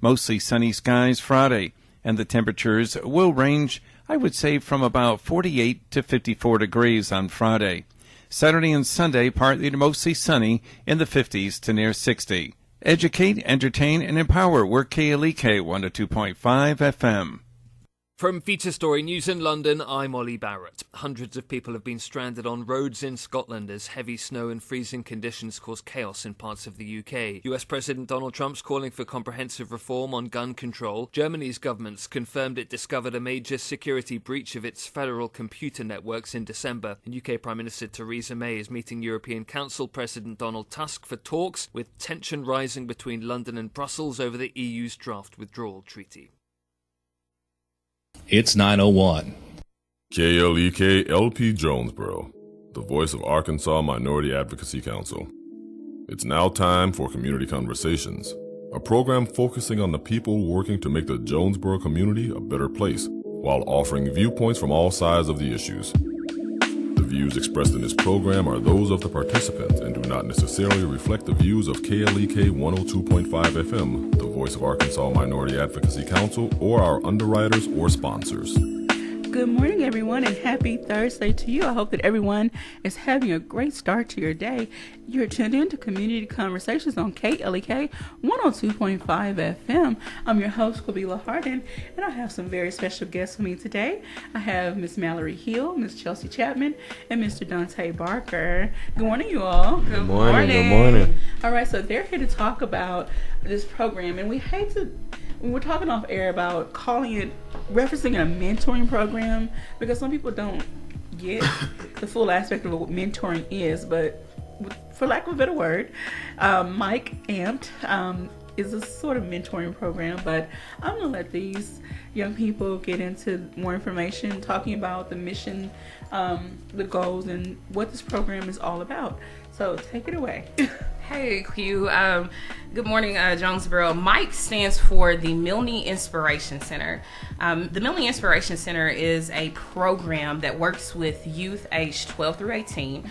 Mostly sunny skies Friday, and the temperatures will range, I would say, from about 48 to 54 degrees on Friday. Saturday and Sunday, partly to mostly sunny in the 50s to near 60. Educate, entertain, and empower. We're KLEK 102.5 FM. From Feature Story News in London, I'm Ollie Barrett. Hundreds of people have been stranded on roads in Scotland as heavy snow and freezing conditions cause chaos in parts of the UK. US President Donald Trump's calling for comprehensive reform on gun control. Germany's government's confirmed it discovered a major security breach of its federal computer networks in December. And UK Prime Minister Theresa May is meeting European Council President Donald Tusk for talks, with tension rising between London and Brussels over the EU's draft withdrawal treaty. It's 9:01. KLEK LP Jonesboro, the voice of Arkansas Minority Advocacy Council. It's now time for Community Conversations, a program focusing on the people working to make the Jonesboro community a better place, while offering viewpoints from all sides of the issues. The views expressed in this program are those of the participants and do not necessarily reflect the views of KLEK 102.5 FM, the voice of Arkansas Minority Advocacy Council, or our underwriters or sponsors. Good morning, everyone, and happy Thursday to you. I hope that everyone is having a great start to your day. You're tuned in to Community Conversations on KLEK 102.5 FM. I'm your host, Quabila Hardin, and I have some very special guests with me today. I have Miss Mallory Hill, Miss Chelsea Chapman, and Mr. Donte Barker. Good morning, you all. Good morning. Good morning. All right, so they're here to talk about this program, and we hate to... We're talking off air about referencing a mentoring program, because some people don't get the full aspect of what mentoring is, but for lack of a better word, Mike AMPED is a sort of mentoring program, but I'm going to let these young people get into more information, talking about the mission, the goals, and what this program is all about. So take it away. Hey, Q. Good morning, Jonesboro. Mike stands for the Milne Inspiration Center. The Milne Inspiration Center is a program that works with youth aged 12 through 18,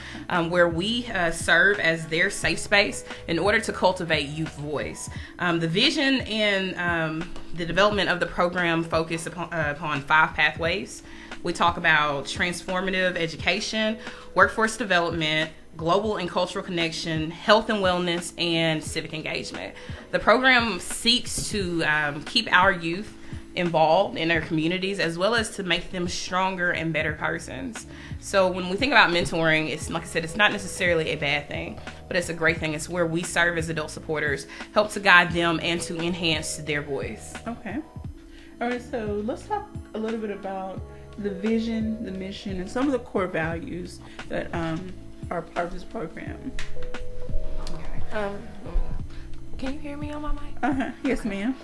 where we serve as their safe space in order to cultivate youth voice. The vision and the development of the program focus upon 5 pathways. We talk about transformative education, workforce development, global and cultural connection, health and wellness, and civic engagement. The program seeks to keep our youth involved in their communities, as well as to make them stronger and better persons. So when we think about mentoring, it's like I said, it's not necessarily a bad thing, but it's a great thing. It's where we serve as adult supporters, help to guide them and to enhance their voice. Okay. All right, so let's talk a little bit about the vision, the mission, and some of the core values that are part of this program. Okay. Can you hear me on my mic? Yes, ma'am.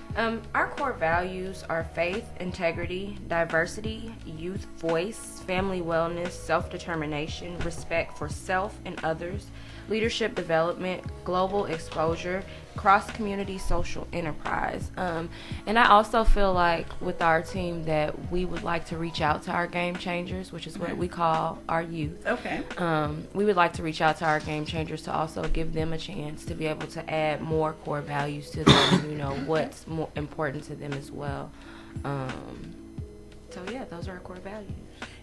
Our core values are faith, integrity, diversity, youth voice, family wellness, self-determination, respect for self and others, leadership development, global exposure, cross-community social enterprise. And I also feel like with our team that we would like to reach out to our game changers, which is what we call our youth. Okay. We would like to reach out to our game changers to also give them a chance to be able to add more core values to them, what's more important to them as well. So yeah, those are our core values.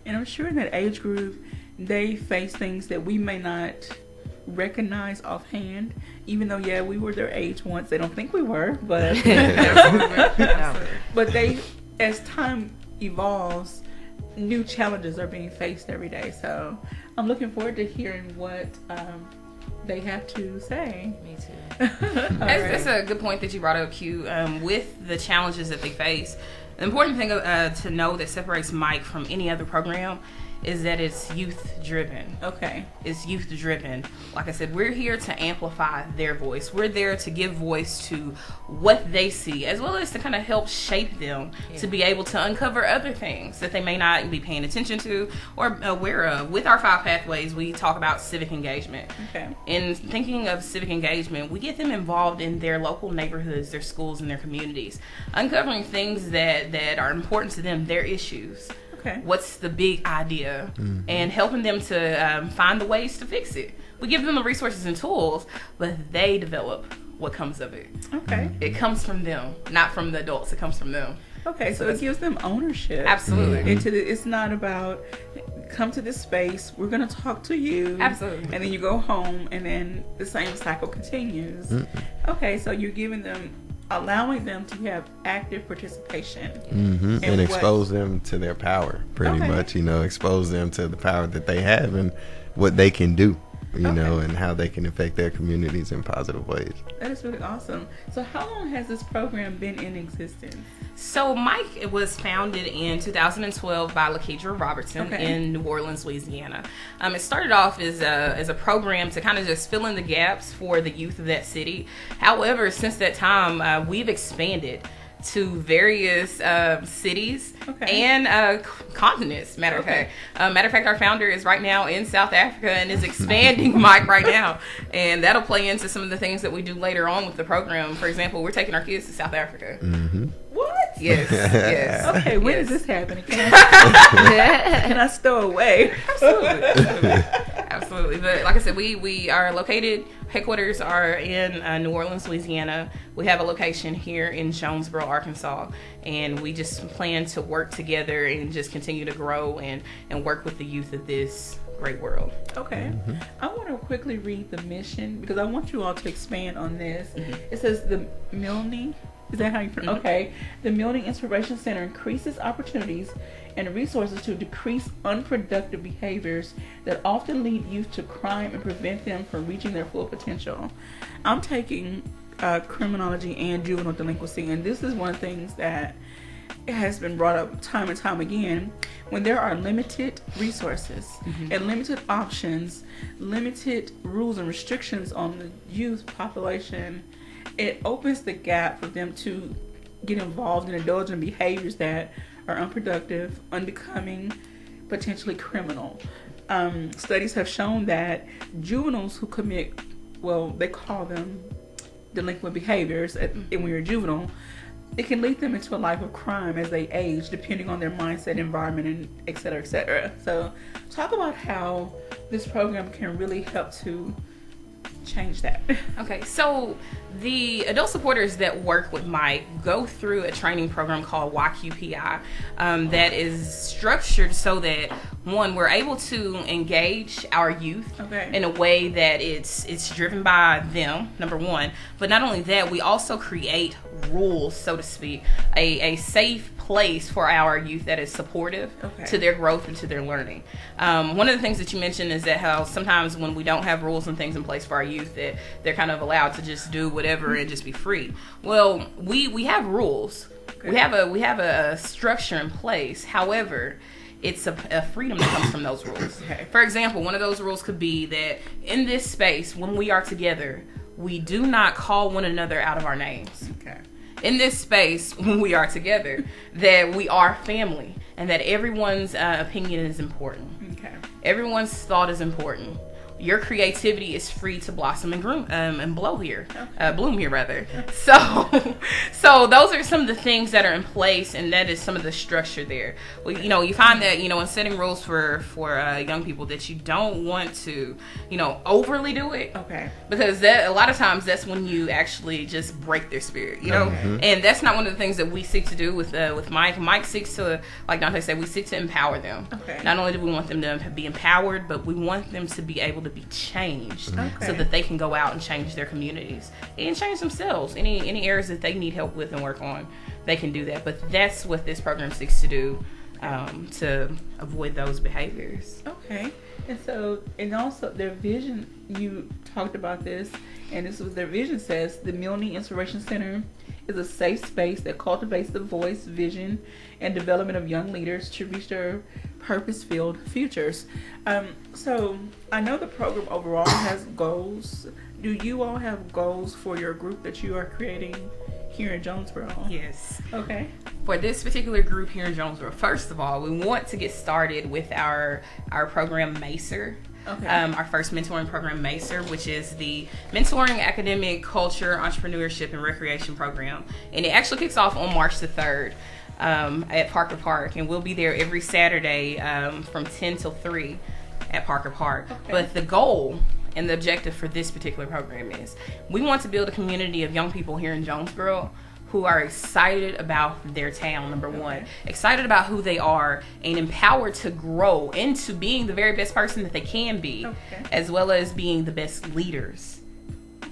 And I'm sure in that age group, they face things that we may not recognize offhand, even though we were their age once. They don't think we were, but but they, as time evolves, new challenges are being faced every day. So I'm looking forward to hearing what they have to say. Me too. That's a good point that you brought up, Q. With the challenges that they face, the important thing to know that separates Mike from any other program is that it's youth driven. Okay. It's youth driven. Like I said, we're here to amplify their voice. We're there to give voice to what they see, as well as to kind of help shape them to be able to uncover other things that they may not be paying attention to or aware of. With our 5 pathways, we talk about civic engagement. Okay. In thinking of civic engagement, we get them involved in their local neighborhoods, their schools, and their communities, uncovering things that are important to them, their issues. Okay. What's the big idea, and helping them to find the ways to fix it. We give them the resources and tools, but they develop what comes of it. Okay. It comes from them, not from the adults. It comes from them. Okay, so it gives them ownership. Absolutely. It's not about come to this space, we're going to talk to you. Absolutely. And then you go home and then the same cycle continues. Okay, so you're giving them, allowing them to have active participation. And expose them to their power, pretty much, expose them to the power that they have and what they can do. And how they can affect their communities in positive ways. That is really awesome. So how long has this program been in existence? So Mike was founded in 2012 by Lakedra Robertson in New Orleans, Louisiana. It started off as a program to kind of just fill in the gaps for the youth of that city. However, since that time, we've expanded to various cities and continents. Matter of fact, our founder is right now in South Africa and is expanding Mike right now, and that'll play into some of the things that we do later on with the program. For example, we're taking our kids to South Africa. What? Yes. Okay, when is this happening? Can I stow away? Absolutely. But like I said, we are located, headquarters are in New Orleans, Louisiana. We have a location here in Jonesboro, Arkansas, and we just plan to work together and just continue to grow and work with the youth of this great world. Okay. I want to quickly read the mission because I want you all to expand on this. It says the Milne, is that how you pronounce? Okay. The Milne Inspiration Center increases opportunities and resources to decrease unproductive behaviors that often lead youth to crime and prevent them from reaching their full potential. I'm taking criminology and juvenile delinquency, and this is one of the things that has been brought up time and time again. When there are limited resources and limited options, limited rules and restrictions on the youth population, it opens the gap for them to get involved in indulgent behaviors that are unproductive, unbecoming, potentially criminal. Studies have shown that juveniles who commit, well, they call them delinquent behaviors when you're a juvenile, it can lead them into a life of crime as they age, depending on their mindset, environment, and et cetera, et cetera. So talk about how this program can really help to change that. Okay, so the adult supporters that work with Mike go through a training program called YQPI that is structured so that, one, we're able to engage our youth in a way that it's driven by them, number one, but not only that, we also create rules, so to speak, a safe place for our youth that is supportive to their growth and to their learning. One of the things that you mentioned is that how sometimes when we don't have rules and things in place for our youth, that they're kind of allowed to just do whatever and just be free. Well, we have rules. We have a structure in place. However, it's a freedom that comes from those rules. For example, one of those rules could be that in this space, when we are together, we do not call one another out of our names. In this space, when we are together, that we are family and that everyone's opinion is important. Everyone's thought is important. Your creativity is free to blossom and groom and bloom here. So those are some of the things that are in place, and that is some of the structure there. Well, you find that in setting rules for young people that you don't want to overly do it. Because that a lot of times that's when you actually just break their spirit. And that's not one of the things that we seek to do with Mike. Mike seeks to, like Donte said, we seek to empower them. Not only do we want them to be empowered, but we want them to be able to be changed so that they can go out and change their communities and change themselves. Any areas that they need help with and work on, they can do that. But that's what this program seeks to do, to avoid those behaviors. And also their vision, you talked about this, and this was their vision, says the Milne Inspiration Center is a safe space that cultivates the voice, vision, and development of young leaders to reach their purpose-filled futures. So I know the program overall has goals. Do you all have goals for your group that you are creating here in Jonesboro? Yes. For this particular group here in Jonesboro, first of all, we want to get started with our program Macer. Our first mentoring program, Macer, which is the Mentoring Academic Culture, Entrepreneurship, and Recreation Program. And it actually kicks off on March the 3rd at Parker Park. And we'll be there every Saturday from 10 till 3 at Parker Park. But the goal and the objective for this particular program is we want to build a community of young people here in Jonesboro who are excited about their town, number one, excited about who they are, and empowered to grow into being the very best person that they can be, as well as being the best leaders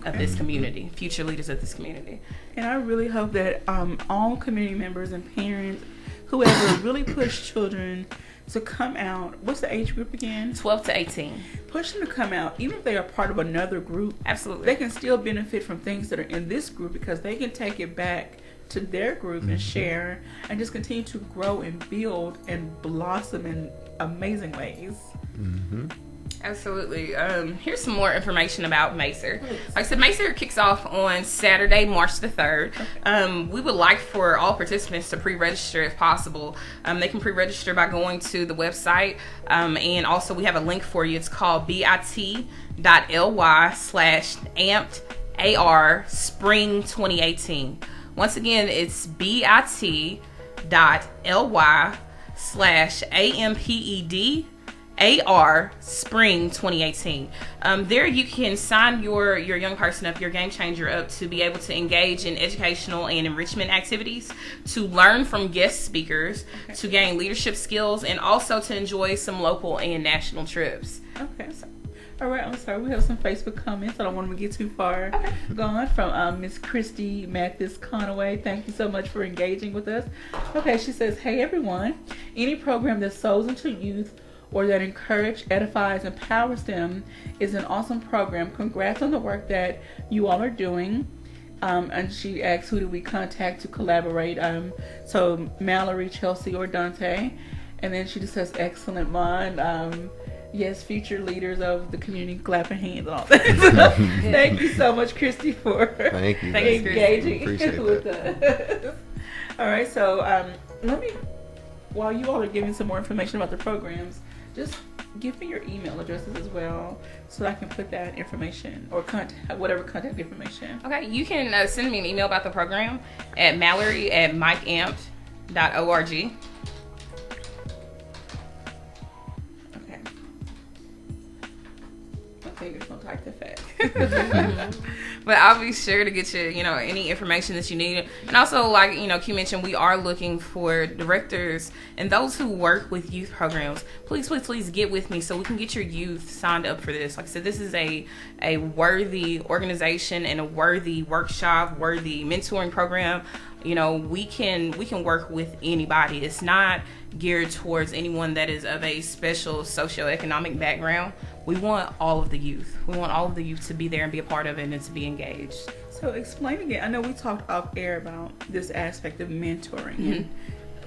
of this community, future leaders of this community. And I really hope that all community members and parents, whoever, really push children to come out. What's the age group again? 12 to 18. Push them to come out, even if they are part of another group. Absolutely. They can still benefit from things that are in this group because they can take it back to their group and share and just continue to grow and build and blossom in amazing ways. Absolutely. Here's some more information about Macer. Like I said, Macer kicks off on Saturday, March the 3rd. We would like for all participants to pre-register if possible. They can pre-register by going to the website. And also we have a link for you. It's called bit.ly/AMPED Spring 2018. Once again, it's bit.ly/AMPED Spring 2018. There you can sign your young person up, your game changer up, to be able to engage in educational and enrichment activities, to learn from guest speakers, to gain leadership skills, and also to enjoy some local and national trips. Okay. All right, I'm sorry. We have some Facebook comments. I don't want them to get too far gone. From Miss Christy Mathis Conaway. Thank you so much for engaging with us. Okay, she says, hey, everyone. Any program that sows into youth or that encourages, edifies, empowers them is an awesome program. Congrats on the work that you all are doing. And she asks, who do we contact to collaborate? So Mallory, Chelsea, or Donte. And then she just says, excellent mind. Yes, future leaders of the community, clapping hands and all that. Thank you so much, Christy, for engaging with us. All right, so let me, while you all are giving some more information about the programs, just give me your email addresses as well so that I can put that information or whatever contact information. Okay, you can send me an email about the program at mallory@mikeamped.org. Fingers don't type that fast. But I'll be sure to get you, any information that you need. And also, like, Q mentioned, we are looking for directors and those who work with youth programs. Please, please, please get with me so we can get your youth signed up for this. Like I said, this is a worthy organization and a worthy workshop, worthy mentoring program. We can work with anybody. It's not geared towards anyone that is of a special socioeconomic background. We want all of the youth. We want all of the youth to be there and be a part of it and to be engaged. So explain again. I know we talked off air about this aspect of mentoring. And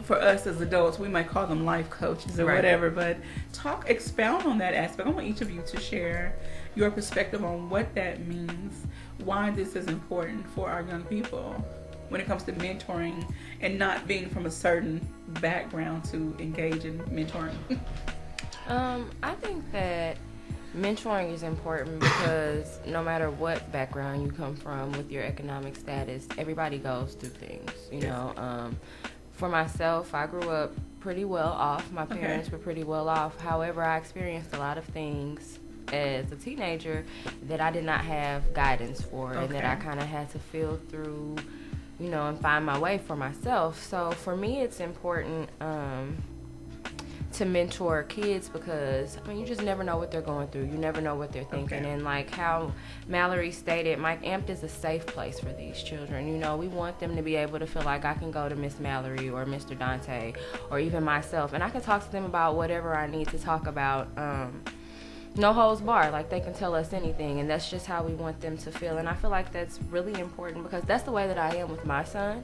for us as adults, we might call them life coaches or whatever, but expound on that aspect. I want each of you to share your perspective on what that means, why this is important for our young people when it comes to mentoring and not being from a certain background to engage in mentoring. I think that mentoring is important because no matter what background you come from with your economic status, everybody goes through things, For myself, I grew up pretty well off. My parents were pretty well off. However, I experienced a lot of things as a teenager that I did not have guidance for and that I kind of had to feel through, and find my way for myself. So for me, it's important to mentor kids because, you just never know what they're going through. You never know what they're thinking. And like how Mallory stated, Mike Amped is a safe place for these children. We want them to be able to feel like I can go to Miss Mallory or Mr. Donte or even myself, and I can talk to them about whatever I need to talk about. No holds barred, like they can tell us anything, and that's just how we want them to feel. And I feel like that's really important because that's the way that I am with my son,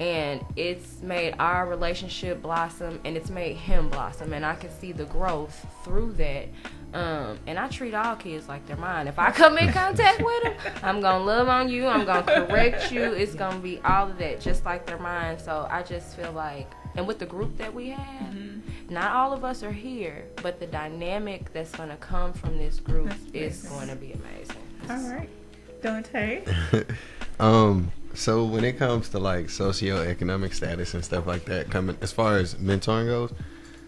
and it's made our relationship blossom and it's made him blossom, and I can see the growth through that. And I treat all kids like they're mine. If I come in contact with them, I'm gonna love on you, I'm gonna correct you, it's gonna be all of that just like they're mine. So I just feel like, and with the group that we have, not all of us are here, but the dynamic that's going to come from this group is going to be amazing. All right. Donte? So when it comes to like socioeconomic status and stuff like that, coming as far as mentoring goes,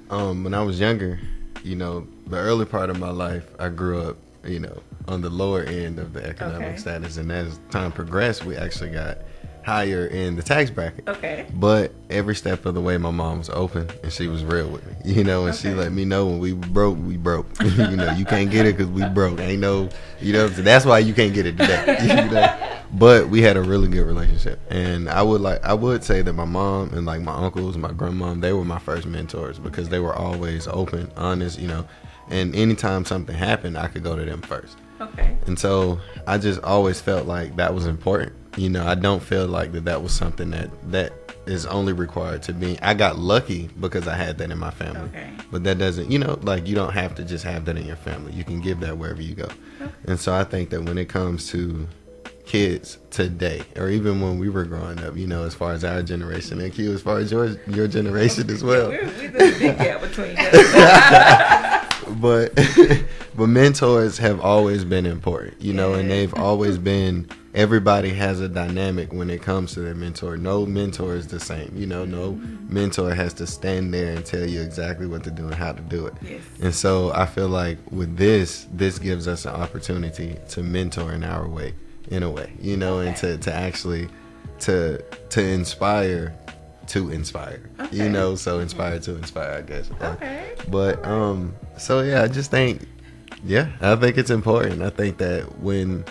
when I was younger, the early part of my life, I grew up, on the lower end of the economic status, and as time progressed, we actually got higher in the tax bracket. Okay. But every step of the way, my mom was open and she was real with me, you know, and she let me know when we broke, we broke. You know, you can't get it because we broke. Ain't no, you know, that's why you can't get it today. You know? But we had a really good relationship, and I would say that my mom and like my uncles, my grandmom, they were my first mentors because they were always open, honest, you know, and anytime something happened, I could go to them first. Okay. And so I just always felt like that was important. You know, I don't feel like that was something that is only required to be. I got lucky because I had that in my family. Okay. But that doesn't, you know, like you don't have to just have that in your family. You can give that wherever you go. Okay. And so I think that when it comes to kids today, or even when we were growing up, you know, as far as our generation, and Q, as far as your generation as well. We're the big gap between us. But mentors have always been important, you know, and they've always been, everybody has a dynamic when it comes to their mentor. No mentor is the same, you know, no mentor has to stand there and tell you exactly what to do and how to do it. Yes. And so I feel like with this gives us an opportunity to mentor in our way, in a way, you know, and to actually to inspire to inspire, you know, so inspired to inspire, I guess. Okay. But so yeah, I just think, I think it's important. I think that when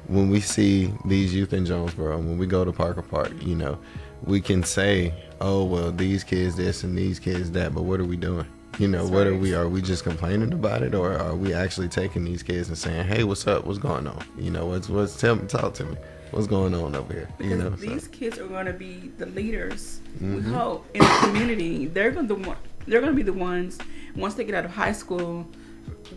we see these youth in Jonesboro, when we go to Parker Park, you know, we can say, oh well, these kids this and these kids that, but what are we doing? You know, what are we just complaining about it, or are we actually taking these kids and saying, hey, what's up, what's going on, you know, talk to me, what's going on over here, because you know, these kids are going to be the leaders, we hope, in the community. They're going to be the ones, once they get out of high school,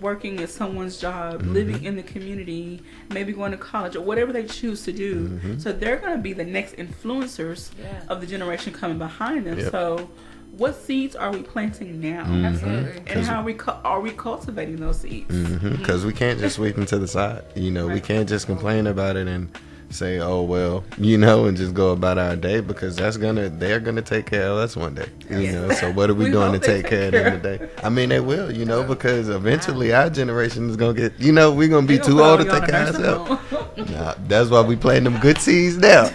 working at someone's job, living in the community, maybe going to college or whatever they choose to do. So they're going to be the next influencers of the generation coming behind them. So what seeds are we planting now? Absolutely. And how are we cultivating those seeds? Because we can't just sweep them to the side, you know. We can't just complain about it and say, oh well, you know, and just go about our day, because they're gonna take care of us one day, you know. So what are we doing to take care of them today? I mean, they will, you know, because eventually our generation is gonna get, you know, we're gonna be too old to take care of ourselves. Nah, that's why we planting them good seeds now.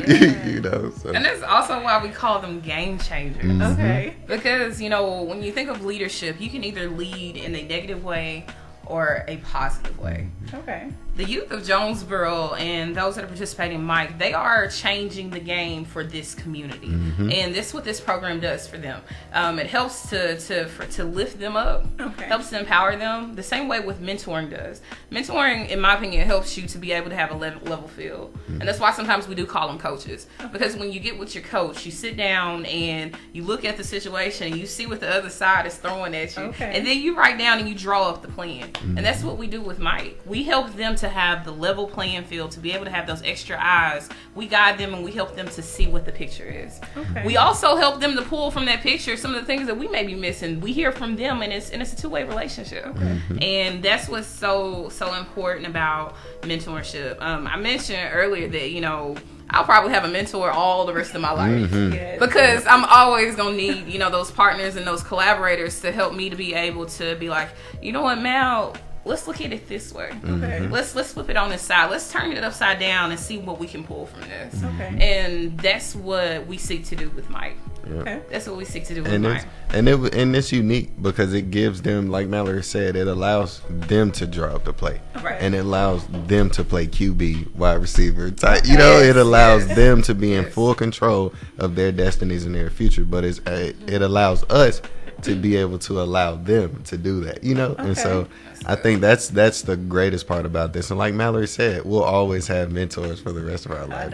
You know, so. And that's also why we call them game changers. Okay. Because, you know, when you think of leadership, you can either lead in a negative way or a positive way. Okay. The youth of Jonesboro and those that are participating, Mike, they are changing the game for this community, and this is what this program does for them. It helps to lift them up, helps to empower them. The same way with mentoring does. Mentoring, in my opinion, helps you to be able to have a level field, and that's why sometimes we do call them coaches. Because when you get with your coach, you sit down and you look at the situation, and you see what the other side is throwing at you, and then you write down and you draw up the plan. And that's what we do with Mike. We help them to have the level playing field, to be able to have those extra eyes. We guide them and we help them to see what the picture is. We also help them to pull from that picture some of the things that we may be missing. We hear from them, and it's a two-way relationship. And that's what's so important about mentorship. I mentioned earlier that, you know, I'll probably have a mentor all the rest of my life, because I'm always gonna need, you know, those partners and those collaborators to help me to be able to be like, you know what, Mal, let's look at it this way. Let's flip it on this side. Let's turn it upside down and see what we can pull from this. And that's what we seek to do with Mike. That's what we seek to do with Mike. And it's unique because it gives them, like Mallory said, it allows them to draw up the play. And it allows them to play QB, wide receiver type. You know, it allows them to be in full control of their destinies and their future. But it allows us to be able to allow them to do that, you know. And so I think that's the greatest part about this. And like Mallory said, we'll always have mentors for the rest of our life.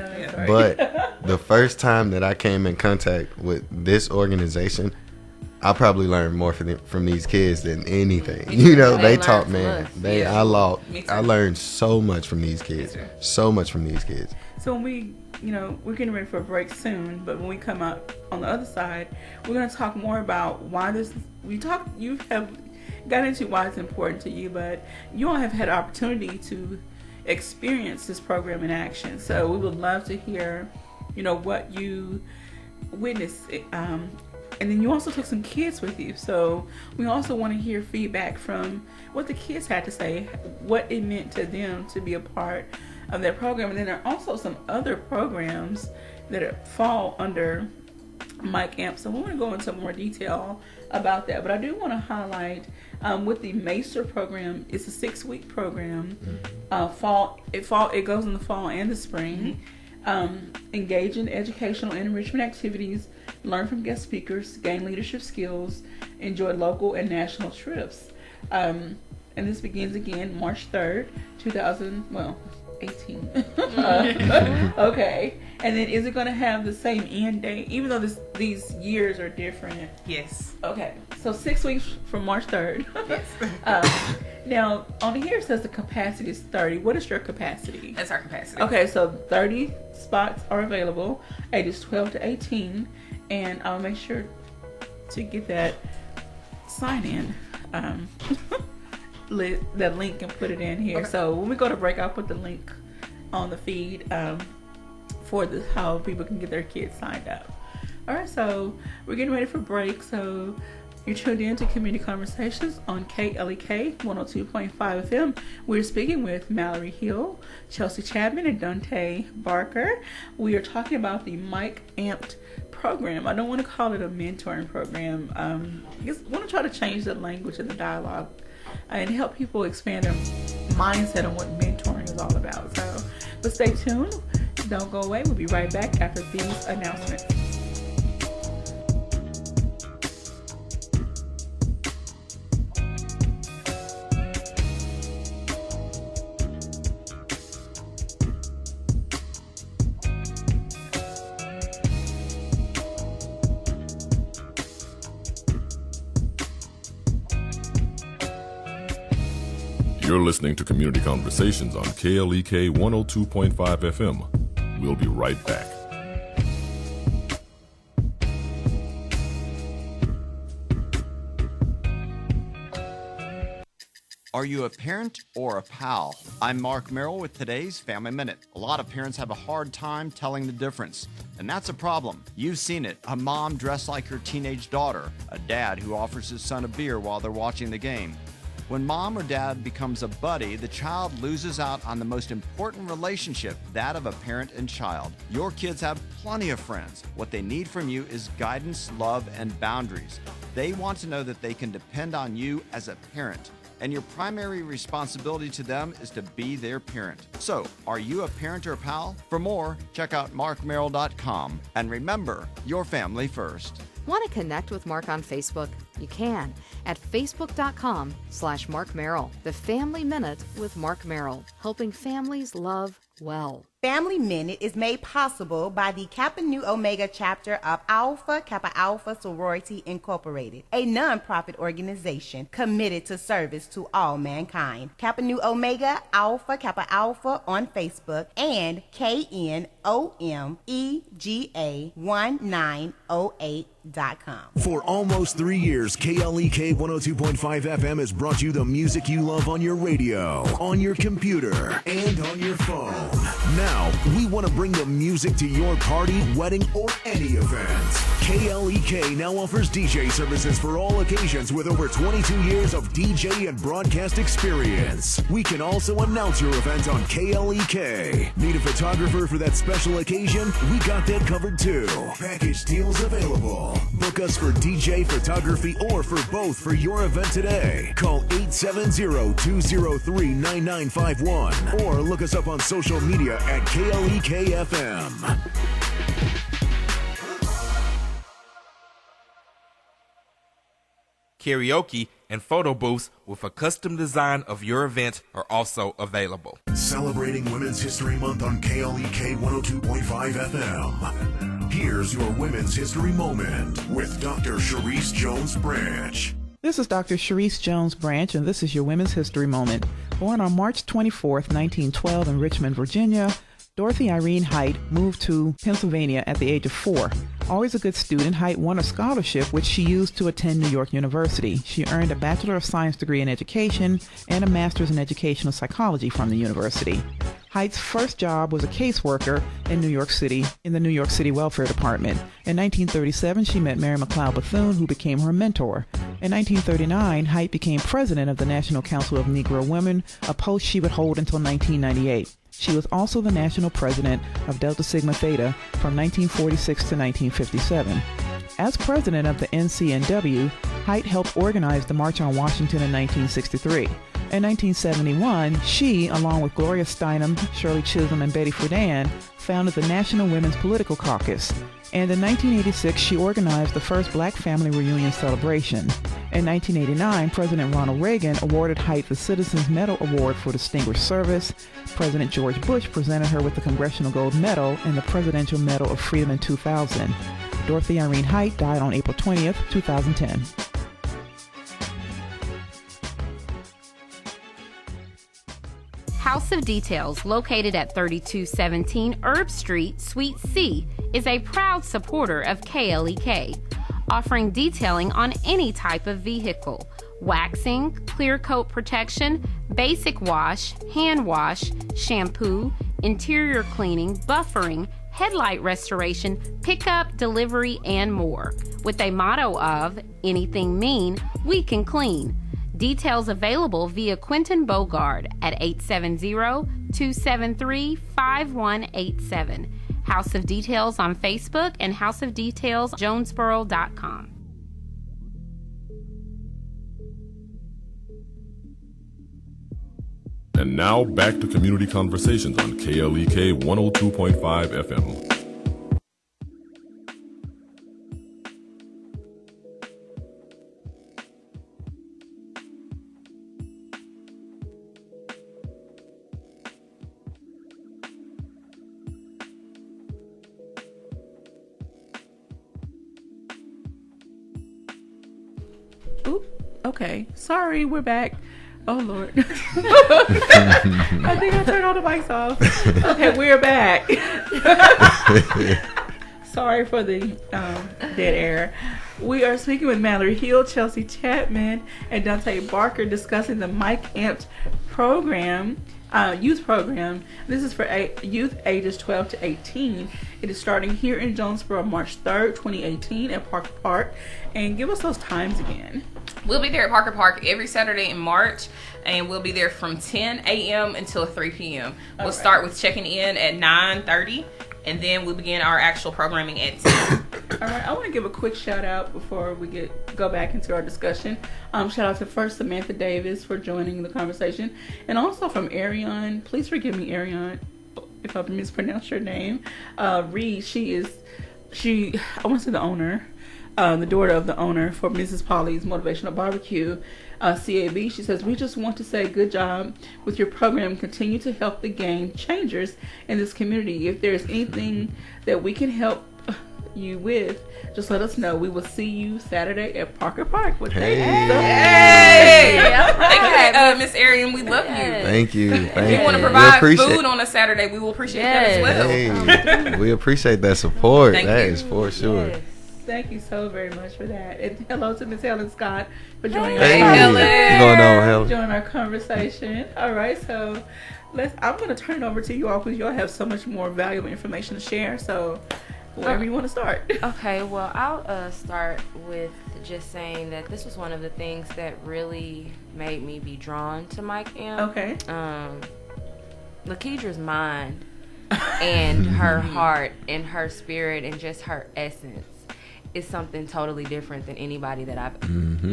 But the first time that I came in contact with this organization, I probably learned more from these kids than anything. You know, they taught, man. I learned so much from these kids. So much from these kids. So when we, you know, we're getting ready for a break soon, but when we come out on the other side, we're going to talk more about why this. You have got into why it's important to you, but you all have had an opportunity to experience this program in action. So we would love to hear, you know, what you witnessed And then you also took some kids with you. So we also want to hear feedback from what the kids had to say, what it meant to them to be a part of that program. And then there are also some other programs that fall under Mike AMP. So we want to go into more detail about that. But I do want to highlight with the Maester program, it's a 6-week program. It goes in the fall and the spring. Engage in educational and enrichment activities, learn from guest speakers, gain leadership skills, enjoy local and national trips. And this begins again March 3rd, 2018. Okay. And then is it going to have the same end date, even though these years are different? Yes. Okay. So 6 weeks from March 3rd. Yes. Now, on here it says the capacity is 30. What is your capacity? That's our capacity. Okay, so 30 spots are available, ages 12 to 18. And I'll make sure to get that sign in. That link and put it in here. Okay. So when we go to break, I'll put the link on the feed for how people can get their kids signed up. All right, so we're getting ready for break. So you're tuned in to Community Conversations on KLEK 102.5 FM. We're speaking with Mallory Hill, Chelsea Chapman, and Donte Barker. We are talking about the Mike AMPED program. I don't want to call it a mentoring program. I guess I want to try to change the language and the dialogue and help people expand their mindset on what mentoring is all about. So, but stay tuned. Don't go away. We'll be right back after these announcements. You're listening to Community Conversations on KLEK 102.5 FM. We'll be right back. Are you a parent or a pal? I'm Mark Merrill with today's Family Minute. A lot of parents have a hard time telling the difference, and that's a problem. You've seen it. A mom dressed like her teenage daughter, a dad who offers his son a beer while they're watching the game. When mom or dad becomes a buddy, the child loses out on the most important relationship, that of a parent and child. Your kids have plenty of friends. What they need from you is guidance, love, and boundaries. They want to know that they can depend on you as a parent, and your primary responsibility to them is to be their parent. So, are you a parent or a pal? For more, check out markmerrill.com, and remember, your family first. Want to connect with Mark on Facebook? You can at facebook.com/Mark Merrill. The Family Minute with Mark Merrill, helping families love well. Family Minute is made possible by the Kappa Nu Omega chapter of Alpha Kappa Alpha Sorority Incorporated, a non-profit organization committed to service to all mankind. Kappa Nu Omega Alpha Kappa Alpha on Facebook and KNOMEGA1908.com. For almost 3 years, KLEK 102.5 FM has brought you the music you love on your radio, on your computer, and on your phone. Now, we want to bring the music to your party, wedding, or any event. KLEK now offers DJ services for all occasions with over 22 years of DJ and broadcast experience. We can also announce your event on KLEK. Need a photographer for that special occasion? We got that covered too. Package deals available. Book us for DJ, photography, or for both for your event today. Call 870-203-9951 or look us up on social media at KLEK FM. Karaoke and photo booths with a custom design of your event are also available. Celebrating Women's History Month on KLEK 102.5 FM. Here's your Women's History Moment with Dr. Sharice Jones-Branch. This is Dr. Sharice Jones-Branch, and this is your Women's History Moment. Born on March 24th, 1912 in Richmond, Virginia, Dorothy Irene Height moved to Pennsylvania at the age of 4. Always a good student, Height won a scholarship which she used to attend New York University. She earned a Bachelor of Science degree in Education and a Master's in Educational Psychology from the university. Height's first job was a caseworker in New York City, in the New York City Welfare Department. In 1937, she met Mary McLeod Bethune, who became her mentor. In 1939, Height became president of the National Council of Negro Women, a post she would hold until 1998. She was also the national president of Delta Sigma Theta from 1946 to 1957. As president of the NCNW, Height helped organize the March on Washington in 1963. In 1971, she, along with Gloria Steinem, Shirley Chisholm, and Betty Friedan, founded the National Women's Political Caucus. And in 1986, she organized the first Black Family Reunion celebration. In 1989, President Ronald Reagan awarded Height the Citizens Medal Award for Distinguished Service. President George Bush presented her with the Congressional Gold Medal and the Presidential Medal of Freedom in 2000. Dorothy Irene Height died on April 20th, 2010. House of Details, located at 3217 Herb Street, Suite C, is a proud supporter of KLEK, offering detailing on any type of vehicle: waxing, clear coat protection, basic wash, hand wash, shampoo, interior cleaning, buffering, headlight restoration, pickup, delivery, and more. With a motto of, anything mean, we can clean. Details available via Quentin Bogard at 870-273-5187. House of Details on Facebook and houseofdetailsjonesboro.com. And now back to Community Conversations on KLEK 102.5 FM. Okay, sorry, we're back. Oh Lord. I think I turned all the mics off. Okay, we're back. Sorry for the dead air. We are speaking with Mallory Hill, Chelsea Chapman, and Donte Barker, discussing the Mike AMPED program, youth program. This is for youth ages 12 to 18. It is starting here in Jonesboro, March 3rd, 2018 at Parker Park. And give us those times again. We'll be there at Parker Park every Saturday in March, and we'll be there from 10 a.m. until 3 p.m. We'll start with checking in at 9:30, and then we'll begin our actual programming at 10. All right, I want to give a quick shout out before we go back into our discussion. Shout out to first Samantha Davis for joining the conversation, and also from Ariane. Please forgive me, Ariane, if I mispronounce your name. Reed, I want to say the owner. The daughter of the owner for Mrs. Polly's Motivational Barbecue, CAB. She says, we just want to say good job with your program. Continue to help the game changers in this community. If there's anything that we can help you with, just let us know. We will see you Saturday at Parker Park. Hey, thank you, Miss Arian. We love you. Thank you. If you want to provide food on a Saturday, we will appreciate that as well. Hey, we appreciate that support. Thank that you. is for sure. Yes. Thank you so very much for that. And hello to Miss Helen Scott for joining us. Helen. What's going on, Helen? Join our conversation. All right, so I'm going to turn it over to you all because you all have so much more valuable information to share. So wherever you want to start. Okay, well, I'll start with just saying that this was one of the things that really made me be drawn to Mike AMPED. Okay. Lakedra's mind and her heart and her spirit and just her essence is something totally different than anybody that I've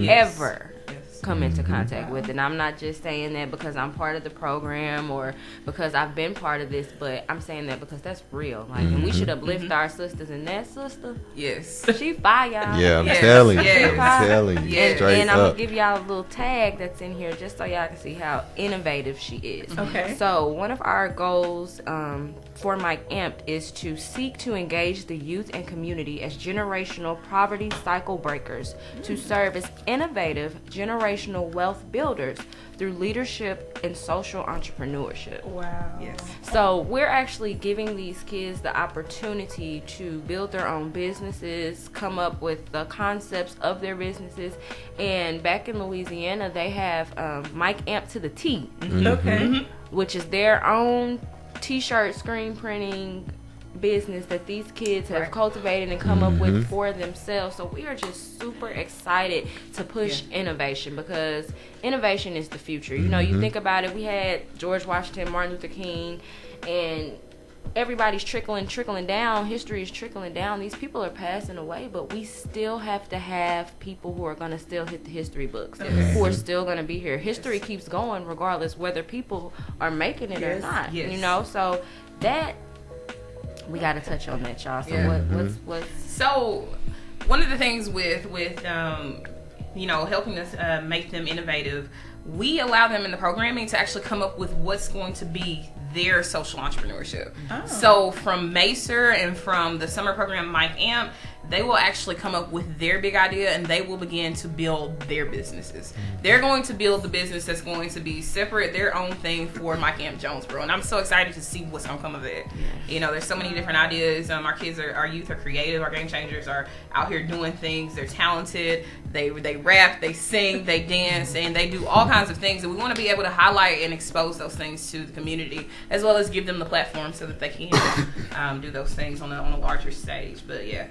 ever come into contact with. And I'm not just saying that because I'm part of the program or because I've been part of this, but I'm saying that because that's real. Like, and we should uplift our sisters. And that sister, she fire, y'all. Yeah, I'm telling you. I'm telling you. And I'm going to give y'all a little tag that's in here just so y'all can see how innovative she is. Okay. So one of our goals for Mike AMPED is to seek to engage the youth and community as generational poverty cycle breakers, to serve as innovative generational wealth builders through leadership and social entrepreneurship. Wow. Yes. So we're actually giving these kids the opportunity to build their own businesses, come up with the concepts of their businesses. And back in Louisiana, they have Mike AMPED to the T. Okay. Which is their own t-shirt screen printing business that these kids have cultivated and come up with for themselves. So we are just super excited to push innovation, because innovation is the future. You know, you think about it, we had George Washington, Martin Luther King, and everybody's trickling down. History is trickling down. These people are passing away, but we still have to have people who are going to still hit the history books, who are still going to be here. History keeps going regardless whether people are making it or not. You know, so that we got to touch on that, y'all. So what's so one of the things with you know, helping us make them innovative, we allow them in the programming to actually come up with what's going to be their social entrepreneurship. So from Macer and from the summer program Mike Amp, they will actually come up with their big idea and they will begin to build their businesses. They're going to build the business that's going to be separate, their own thing for Mike Amp Jonesboro. And I'm so excited to see what's going to come of it. You know, there's so many different ideas. Our kids, our youth are creative. Our game changers are out here doing things. They're talented. They rap, they sing, they dance, and they do all kinds of things. And we want to be able to highlight and expose those things to the community, as well as give them the platform so that they can do those things on a larger stage. But yeah.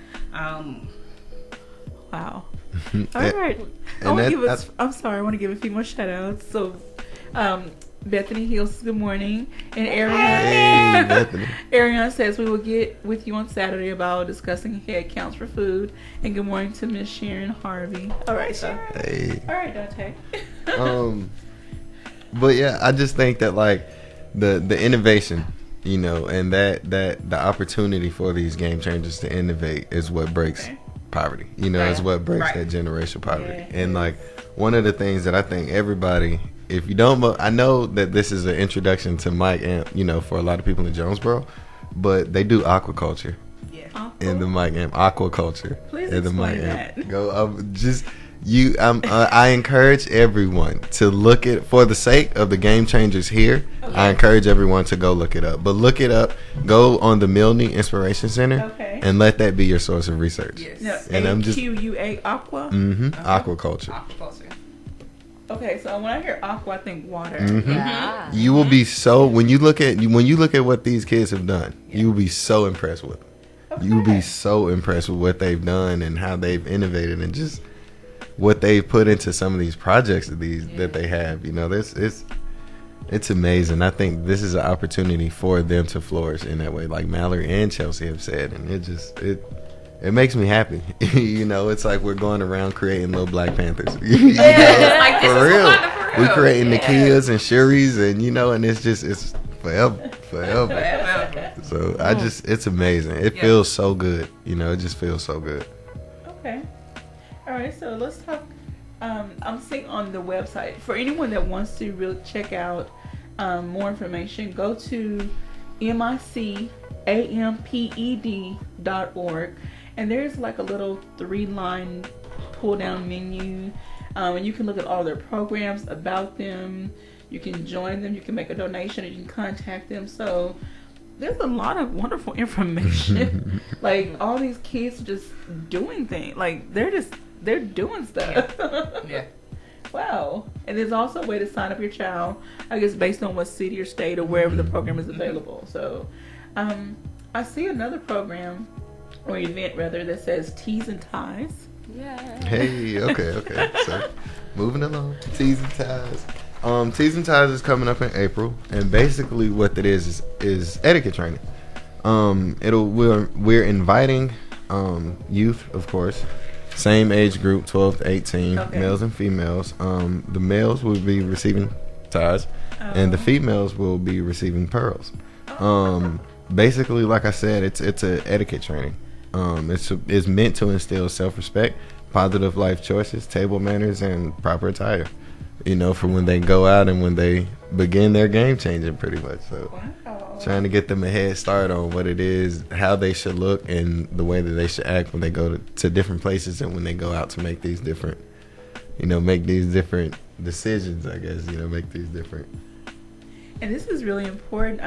Wow. All right. I want to give a few more shout outs. So, Bethany Hills, good morning. And Ariana says we will get with you on Saturday about discussing head counts for food. And good morning to Miss Sharon Harvey. All right, so. Hey. All right, Donte. But yeah, I just think that like the innovation, you know, and that the opportunity for these game changers to innovate is what breaks poverty. You know, is what breaks that generational poverty. And like one of the things that I think everybody, if you don't, I know that this is an introduction to Mike Amp, you know, for a lot of people in Jonesboro, but they do aquaculture. In the Mike Amp aquaculture. Please in the Mike explain Amp. that. Go I encourage everyone to look at, for the sake of the game changers here, I encourage everyone to go look it up. But look it up, go on the Milne Inspiration Center, and let that be your source of research. And I'm just AQUA aqua. Aquaculture. Okay, so when I hear aqua, I think water. You will be so, when you look at what these kids have done, you will be so impressed with them. You will be so impressed with what they've done and how they've innovated and just what they've put into some of these projects that they have. You know, it's amazing. I think this is an opportunity for them to flourish in that way, like Mallory and Chelsea have said, and it makes me happy. You know, it's like we're going around creating little Black Panthers. You know, like, for real. We're creating Nakias and Shuris, and you know, and it's forever. So it's amazing. It feels so good. You know, it just feels so good. Okay. All right, so let's talk. I'm seeing on the website, for anyone that wants to really check out more information, go to micamped.org, and there's like a little 3-line pull-down menu, and you can look at all their programs, about them. You can join them, you can make a donation, or you can contact them. So there's a lot of wonderful information. Like, all these kids just doing things. Like, they're doing stuff. Wow. And there's also a way to sign up your child, I guess, based on what city or state or wherever the program is available. So I see another program, or event rather, that says Tees and Ties. Hey, okay. So moving along, Tees and Ties. Tees and Ties is coming up in April, and basically what it is etiquette training. We're inviting youth, of course, same age group, 12 to 18, males and females. The males will be receiving ties, and the females will be receiving pearls. Basically, like I said, it's a etiquette training. It's meant to instill self-respect, positive life choices, table manners, and proper attire. You know, for when they go out and when they begin their game changing, pretty much. So, trying to get them a head start on what it is, how they should look, and the way that they should act when they go to different places and when they go out to make these different, decisions. I guess, make these different. And this is really important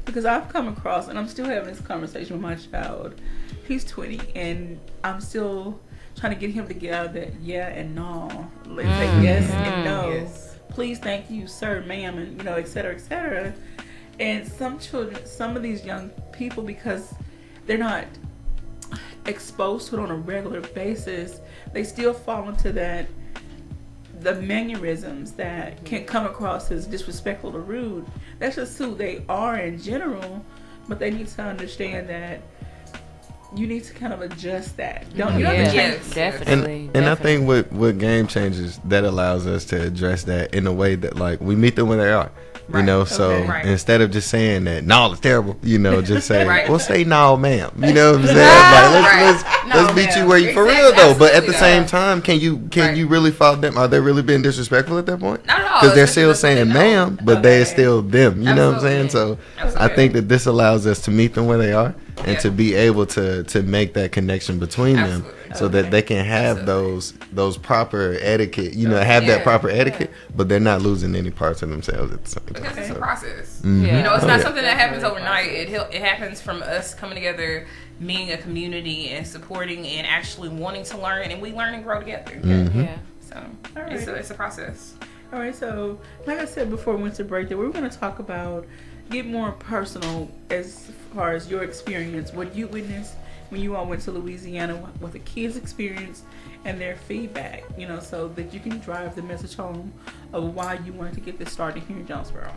because I've come across, and I'm still having this conversation with my child. He's 20, and I'm still trying to get him to get out of that and no. Let's say yes and no. Please, thank you, sir, ma'am, and et cetera, et cetera. And some of these young people, because they're not exposed to it on a regular basis, they still fall into the mannerisms that can come across as disrespectful or rude. That's just who they are in general, but they need to understand that you need to kind of adjust that. Don't you? Yes, definitely. And I think with Game Changers, that allows us to address that in a way that, like, we meet them where they are. You know, so instead of just saying that, no, it's terrible, you know, just say, well, say, no, ma'am. You know what I'm saying? Like, let's meet you where you, for real, though. But at the same time, can you really fault them? Are they really being disrespectful at that point? Not at all. Because they're still saying ma'am, but they're still them. You know what I'm saying? So I think that this allows us to meet them where they are and to be able to make that connection between them, so that they can have those proper etiquette, you know, have that proper etiquette, but they're not losing any parts of themselves at the same time. Because it's a process. Mm-hmm. You know, it's not something that happens overnight. It happens from us coming together, being a community and supporting and actually wanting to learn, and we learn and grow together. Mm-hmm. Yeah. So it's a process. All right. So, like I said before we went to break, that we were going to talk about, get more personal as far as your experience, what you witnessed when you all went to Louisiana, what the kids experienced, and their feedback, you know, so that you can drive the message home of why you wanted to get this started here in Jonesboro.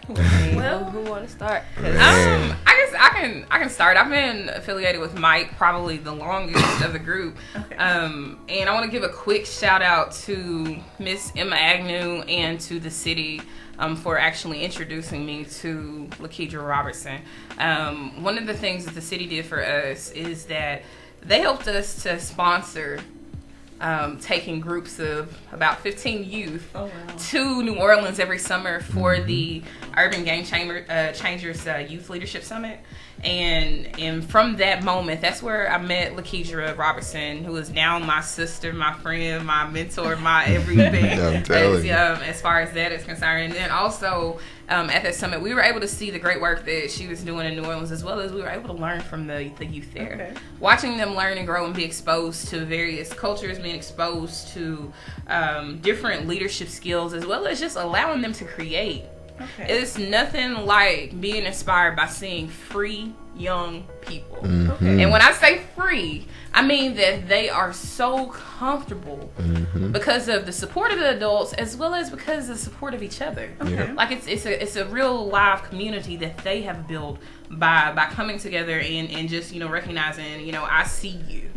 Well, who want to start? I guess I can start. I've been affiliated with Mike probably the longest of the group, and I want to give a quick shout out to Miss Emma Agnew and to the city for actually introducing me to Lakedra Robertson. One of the things that the city did for us is that they helped us to sponsor taking groups of about 15 youth to New Orleans every summer for the Urban Game Changers Youth Leadership Summit. And from that moment, that's where I met Lakedra Robertson, who is now my sister, my friend, my mentor, my everything. As far as that is concerned. And then also at that summit, we were able to see the great work that she was doing in New Orleans, as well as we were able to learn from the youth there. Watching them learn and grow and be exposed to various cultures, being exposed to different leadership skills, as well as just allowing them to create. It's nothing like being inspired by seeing free young people. And when I say free, I mean that they are so comfortable because of the support of the adults, as well as because of the support of each other. Like it's a real live community that they have built by coming together and just, you know, recognizing, you know, I see you,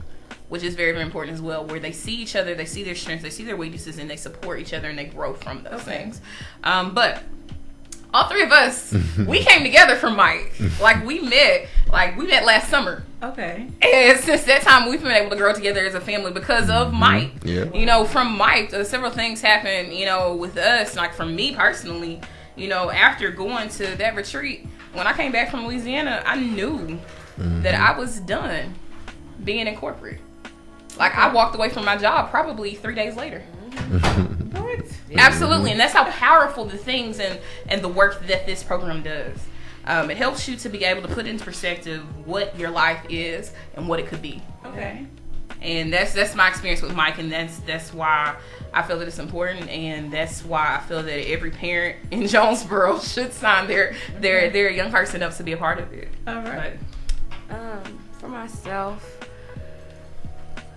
which is very, very important as well, where they see each other, they see their strengths, they see their weaknesses, and they support each other and they grow from those things. But all three of us, we came together from Mike. We met last summer. And since that time, we've been able to grow together as a family because of Mike. You know, from Mike, several things happened, you know, with us. Like, for me personally, you know, after going to that retreat, when I came back from Louisiana, I knew that I was done being in corporate. Like, I walked away from my job probably 3 days later. What? Absolutely, and that's how powerful the things and the work that this program does. It helps you to be able to put into perspective what your life is and what it could be. And that's my experience with Mike, and that's why I feel that it's important, and that's why I feel that every parent in Jonesboro should sign their young person up to be a part of it. All right. For myself,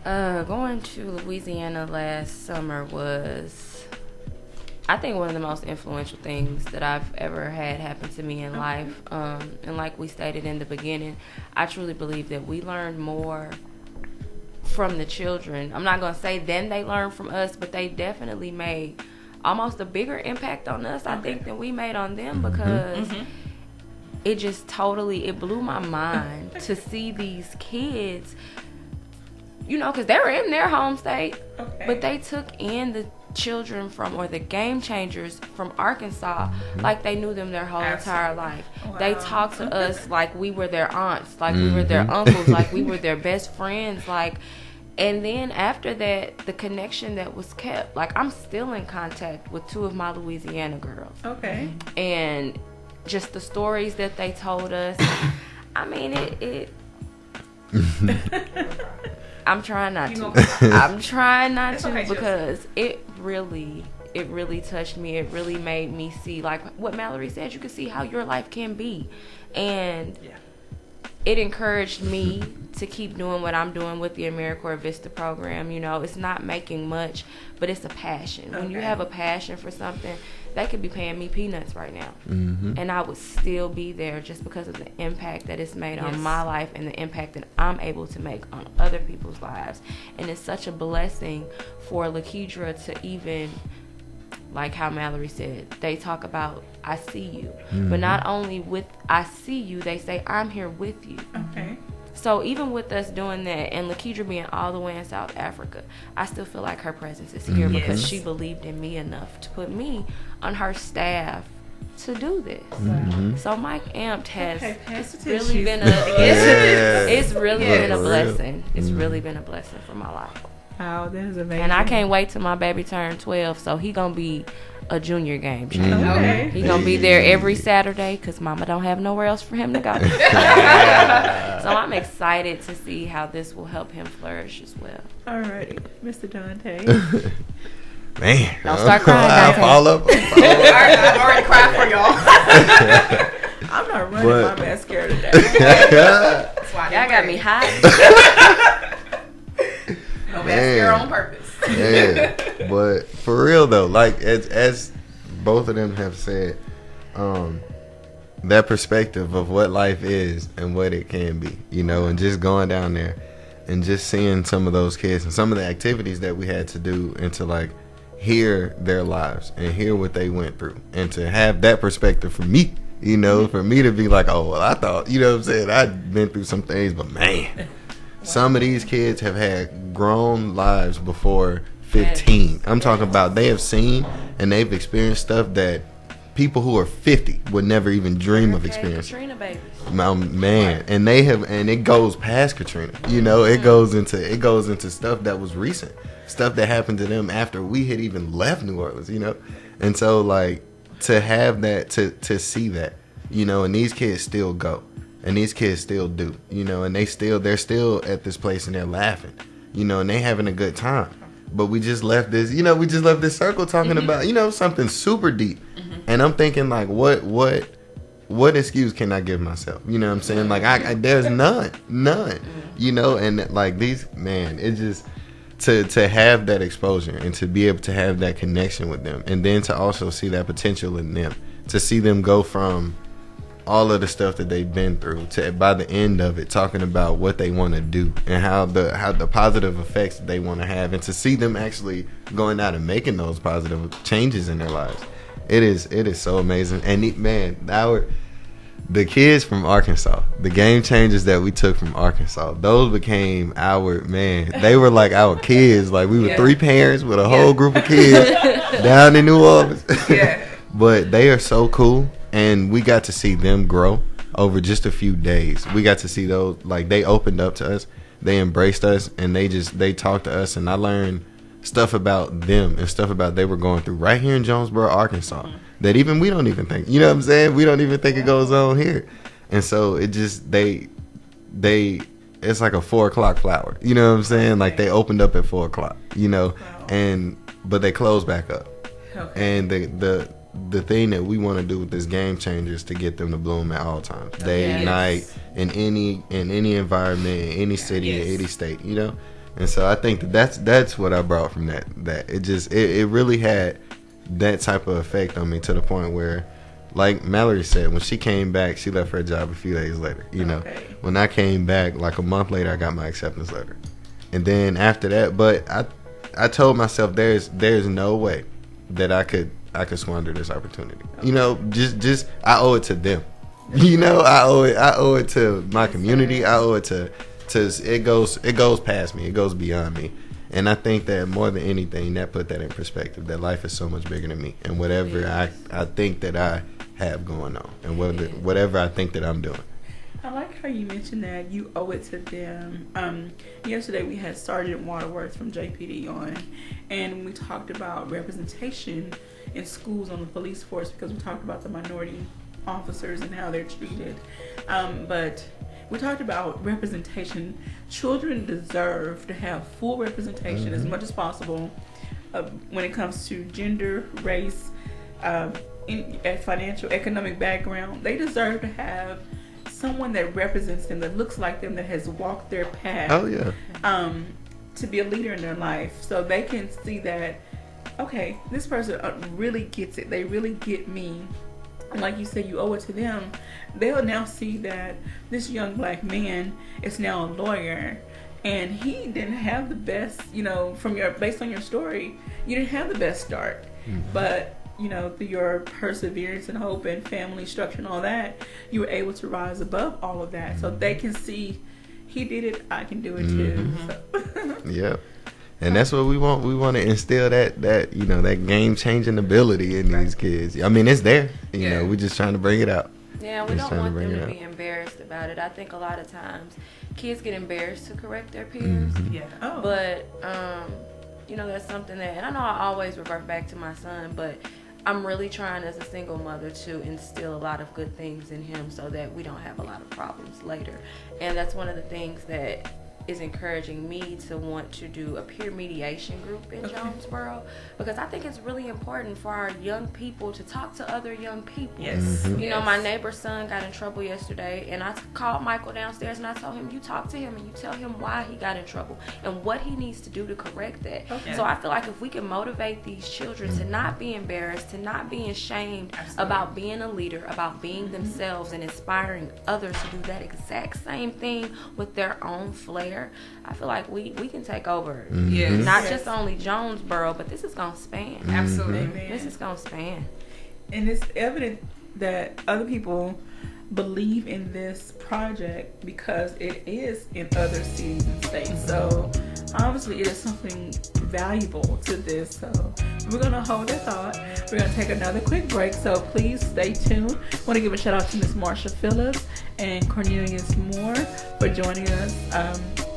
going to Louisiana last summer was, I think, one of the most influential things that I've ever had happen to me in life. And like we stated in the beginning, I truly believe that we learned more from the children. I'm not going to say then they learned from us, but they definitely made almost a bigger impact on us, I think, than we made on them, because it just it blew my mind to see these kids, you know, because they were in their home state, but they took in the children or the game changers from Arkansas like they knew them their whole entire life. They talked to us like we were their aunts, like we were their uncles, like we were their best friends, and then after that, the connection that was kept, like, I'm still in contact with 2 of my Louisiana girls. And just the stories that they told us, I mean, I'm trying not to. I'm trying not to, because it really it really touched me. It really made me see, like what Mallory said, you can see how your life can be. And it encouraged me to keep doing what I'm doing with the AmeriCorps Vista program. You know, it's not making much, but it's a passion. When you have a passion for something, they could be paying me peanuts right now. And I would still be there just because of the impact that it's made on my life and the impact that I'm able to make on other people's lives. And it's such a blessing for Lakedra to even, like how Mallory said, they talk about, I see you. But not only with I see you, they say, I'm here with you. Okay. So even with us doing that, and Lakedra being all the way in South Africa, I still feel like her presence is here because she believed in me enough to put me on her staff to do this. So Mike Amped has it's really been it's really been a blessing. It's really been a blessing for my life. Wow, that is amazing. And I can't wait till my baby turn 12, so he gonna be a junior game changer. Okay. He gonna be there every Saturday because mama don't have nowhere else for him to go. So I'm excited to see how this will help him flourish as well. Alrighty, Mr. Donte. Man, Don't start crying, I Donte. fall up. I've already cried for y'all. I'm not running my mascara today. That's why y'all got me hot. No mascara on purpose. Yeah, but for real though, like as both of them have said, that perspective of what life is and what it can be, you know, and just going down there and just seeing some of those kids and some of the activities that we had to do and to like hear their lives and hear what they went through and to have that perspective for me, you know, for me to be like, oh, well, I thought, you know what I'm saying, I'd been through some things, but man, some of these kids have had grown lives before 15. I'm talking about they have seen and they've experienced stuff that people who are 50 would never even dream of experiencing. Katrina babies. Man, and they have, and it goes past Katrina. You know, it goes into stuff that was recent, stuff that happened to them after we had even left New Orleans. You know, and so like to have that, to see that, you know, and these kids still go, and these kids still do, you know, and they're still at this place and they're laughing, you know, and they having a good time. But we just left this, you know, circle talking about, you know, something super deep. And I'm thinking like, what excuse can I give myself? You know what I'm saying? Like I there's none, you know, and like these, man, it just, to have that exposure and to be able to have that connection with them. And then to also see that potential in them, to see them go from all of the stuff that they've been through to by the end of it talking about what they want to do and how the positive effects they want to have, and to see them actually going out and making those positive changes in their lives. It is so amazing. And the kids from Arkansas, the game changers that we took from Arkansas, those became they were like our kids. Like we were three parents with a whole group of kids down in New Orleans. But they are so cool. And we got to see them grow over just a few days. We got to see those, like they opened up to us, they embraced us, and they talked to us, and I learned stuff about them and stuff about they were going through right here in Jonesboro, Arkansas, that even we don't even think, you know what I'm saying? We don't even think it goes on here. And so it just, it's like a 4:00 flower, you know what I'm saying? Like they opened up at 4:00, you know, but they closed back up. And the thing that we want to do with this game changer is to get them to bloom at all times, day, night, in any environment, in any city, in any state, you know. And so I think that's what I brought from that. That it really had that type of effect on me to the point where, like Mallory said, when she came back, she left her job a few days later. You know, when I came back, like a month later, I got my acceptance letter, and then after that, but I told myself there's no way that I could squander this opportunity. You know, just I owe it to them. You know, I owe it to my community. I owe it to it goes past me. It goes beyond me. And I think that more than anything, that put that in perspective, that life is so much bigger than me and whatever I think that I have going on and whatever I think that I'm doing. I like how you mentioned that you owe it to them. Yesterday we had Sergeant Waterworth from JPD on, and we talked about representation in schools on the police force because we talked about the minority officers and how they're treated. But we talked about representation. Children deserve to have full representation as much as possible when it comes to gender, race, financial, economic background. They deserve to have someone that represents them, that looks like them, that has walked their path. Oh yeah. To be a leader in their life, so they can see that, okay, this person really gets it. They really get me. And like you said, you owe it to them. They'll now see that this young black man is now a lawyer, and he didn't have the best, based on your story, you didn't have the best start. But through your perseverance and hope and family structure and all that, you were able to rise above all of that. So they can see, he did it, I can do it too. So. Yeah. And that's what we want. We want to instill that that game changing ability in these kids. I mean, it's there. You know, we're just trying to bring it out. Yeah, we don't want them to be embarrassed about it. I think a lot of times kids get embarrassed to correct their peers. Yeah. Oh. But that's something that, and I know I always revert back to my son, but I'm really trying as a single mother to instill a lot of good things in him so that we don't have a lot of problems later. And that's one of the things that is encouraging me to want to do a peer mediation group in Jonesboro, because I think it's really important for our young people to talk to other young people. Yes. My neighbor's son got in trouble yesterday, and I called Michael downstairs and I told him, you talk to him and you tell him why he got in trouble and what he needs to do to correct that. Okay. So I feel like if we can motivate these children to not be embarrassed, to not be ashamed about being a leader, about being themselves, and inspiring others to do that exact same thing with their own flair, I feel like we can take over. Not just only Jonesboro, but this is going to span. Absolutely. This is going to span. And it's evident that other people believe in this project because it is in other cities and states. So obviously it is something valuable to this. So we're going to hold that thought. We're going to take another quick break. So please stay tuned. I want to give a shout out to Miss Marsha Phillips and Cornelius Moore for joining us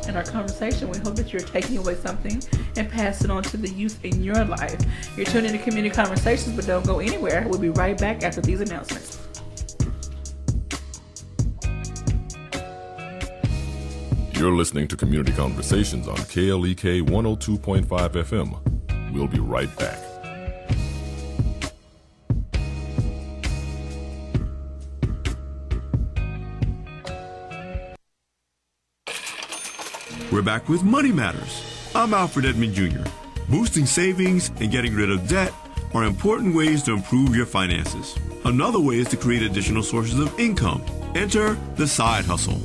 in our conversation. We hope that you're taking away something and pass it on to the youth in your life. You're tuned into Community Conversations, but don't go anywhere. We'll be right back after these announcements. You're listening to Community Conversations on KLEK 102.5 FM. We'll be right back. We're back with Money Matters. I'm Alfred Edmond Jr. Boosting savings and getting rid of debt are important ways to improve your finances. Another way is to create additional sources of income. Enter the side hustle.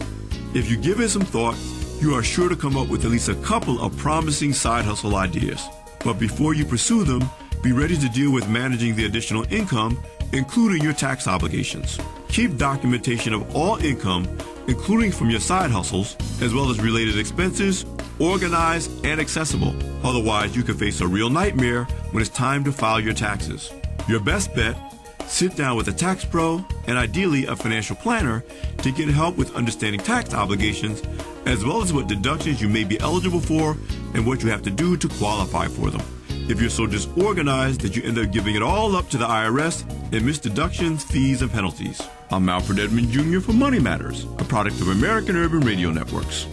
If you give it some thought, you are sure to come up with at least a couple of promising side hustle ideas. But before you pursue them, be ready to deal with managing the additional income, including your tax obligations. Keep documentation of all income, including from your side hustles, as well as related expenses, organized and accessible. Otherwise, you could face a real nightmare when it's time to file your taxes. Your best bet: sit down with a tax pro and ideally a financial planner to get help with understanding tax obligations, as well as what deductions you may be eligible for and what you have to do to qualify for them. If you're so disorganized that you end up giving it all up to the IRS and miss deductions, fees, and penalties. I'm Alfred Edmond Jr. for Money Matters, a product of American Urban Radio Networks.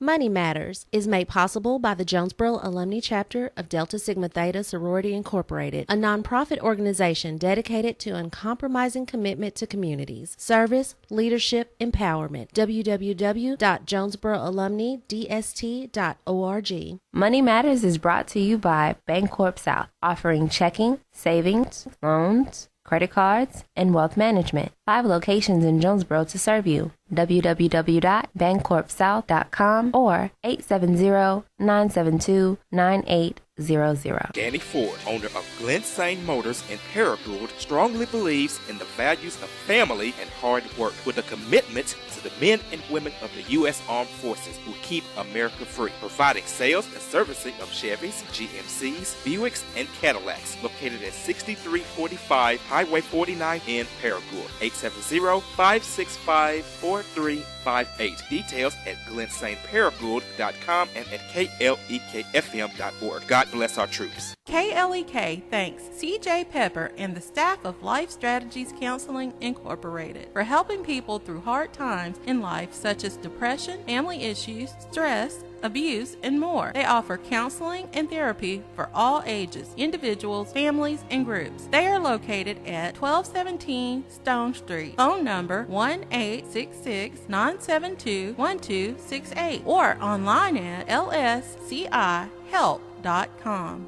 Money Matters is made possible by the Jonesboro Alumni Chapter of Delta Sigma Theta Sorority Incorporated, a nonprofit organization dedicated to uncompromising commitment to communities, service, leadership, empowerment. www.jonesboroalumnidst.org. Money Matters is brought to you by Bancorp South, offering checking, savings, loans, credit cards, and wealth management. 5 locations in Jonesboro to serve you. www.bancorpsouth.com or 870-972-9800. Danny Ford, owner of Glen St. Motors in Paragould, strongly believes in the values of family and hard work with a commitment to the men and women of the U.S. Armed Forces who keep America free, providing sales and servicing of Chevys, GMCs, Buicks, and Cadillacs, located at 6345 Highway 49 in Paragould. 870-565-4358. Details at glenstparagould.com and at klekfm.org. God bless our troops. KLEK thanks CJ Pepper and the staff of Life Strategies Counseling Incorporated for helping people through hard times in life such as depression, family issues, stress, abuse, and more. They offer counseling and therapy for all ages, individuals, families, and groups. They are located at 1217 Stone Street. Phone number 1-866-972-1268 or online at lscihelp.com.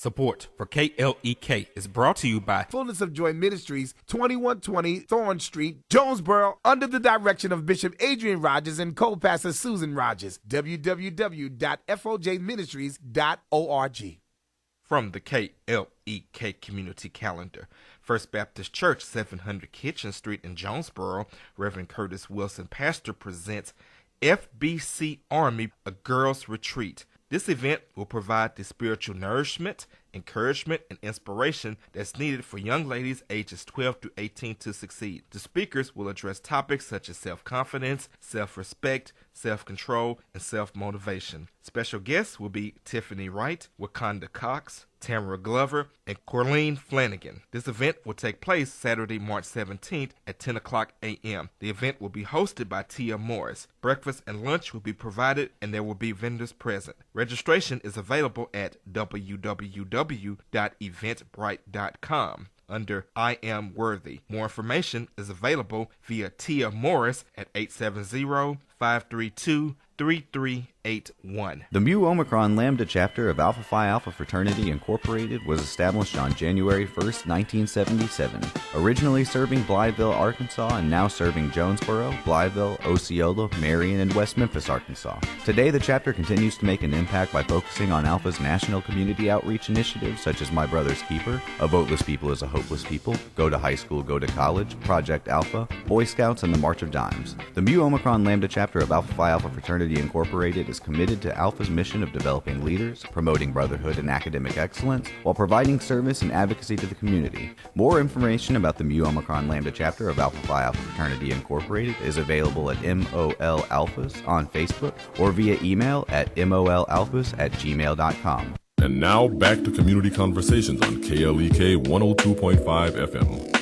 Support for KLEK is brought to you by Fullness of Joy Ministries, 2120 Thorn Street, Jonesboro, under the direction of Bishop Adrian Rogers and co-pastor Susan Rogers. www.fjministries.org. From the KLEK Community Calendar, First Baptist Church, 700 Kitchen Street in Jonesboro, Reverend Curtis Wilson, pastor, presents FBC Army, a girls' retreat. This event will provide the spiritual nourishment, encouragement, and inspiration that's needed for young ladies ages 12 to 18 to succeed. The speakers will address topics such as self-confidence, self-respect, self-control, and self-motivation. Special guests will be Tiffany Wright, Wakanda Cox, Tamara Glover, and Corleen Flanagan. This event will take place Saturday, March 17th at 10 o'clock a.m. The event will be hosted by Tia Morris. Breakfast and lunch will be provided, and there will be vendors present. Registration is available at www.eventbrite.com under I Am Worthy. More information is available via Tia Morris at 870-532-3381. The Mu Omicron Lambda chapter of Alpha Phi Alpha Fraternity Incorporated was established on January 1st, 1977, originally serving Blytheville, Arkansas, and now serving Jonesboro, Blytheville, Osceola, Marion, and West Memphis, Arkansas. Today, the chapter continues to make an impact by focusing on Alpha's national community outreach initiatives such as My Brother's Keeper, A Voteless People is a Hopeless People, Go to High School, Go to College, Project Alpha, Boy Scouts, and the March of Dimes. The Mu Omicron Lambda chapter of Alpha Phi Alpha Fraternity Incorporated is committed to Alpha's mission of developing leaders, promoting brotherhood and academic excellence, while providing service and advocacy to the community. More information about the Mu Omicron Lambda chapter of Alpha Phi Alpha Fraternity Incorporated is available at MOL Alphas on Facebook or via email at molalphas@gmail.com. And now back to Community Conversations on KLEK 102.5 FM.